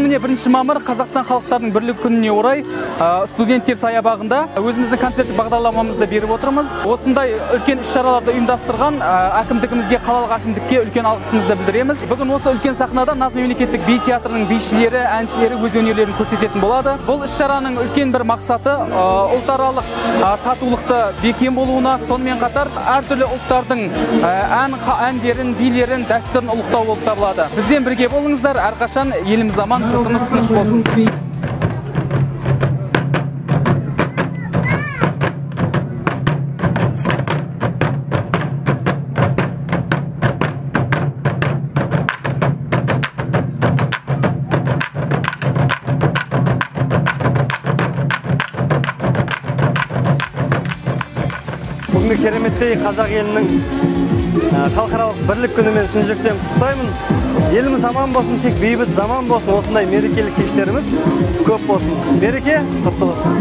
Бүгін міне 1 мамыр Қазақстан халықтарының бірлігі күніне орай студенттер саябағында өзіміздің концерттік бағдарламамызды беріп отырмыз. Осындай үлкен іс-шараларды ұйымдастырған әкімдігімізге, қалалық әкімдікке үлкен алғысымызды білдіреміз. Бүгін осы үлкен сахнада Наз мемлекеттік би театрының бишілері, әншілері өз өнерлерін көрсететін болады. Бұл іс-шараның үлкен бір мақсаты ұлтаралық татулықты бекем болуына, сонымен қатар әртүрлі ұлттардың әндерін, билерін, дәстүрін ұлықтау болып табылады. Бізбен бірге болыңыздар, әрқашан еліміз аман, жұртымыз тыныш болсын. Бүгінгі кереметтей қазақ елінің халықаралық бірлік күнімен шын жүректен құттықтаймын. Еліміз аман болсын, тек бейбіт заман болсын, осындай мерекелік кештеріміз көп болсын. Мереке құтты болсын.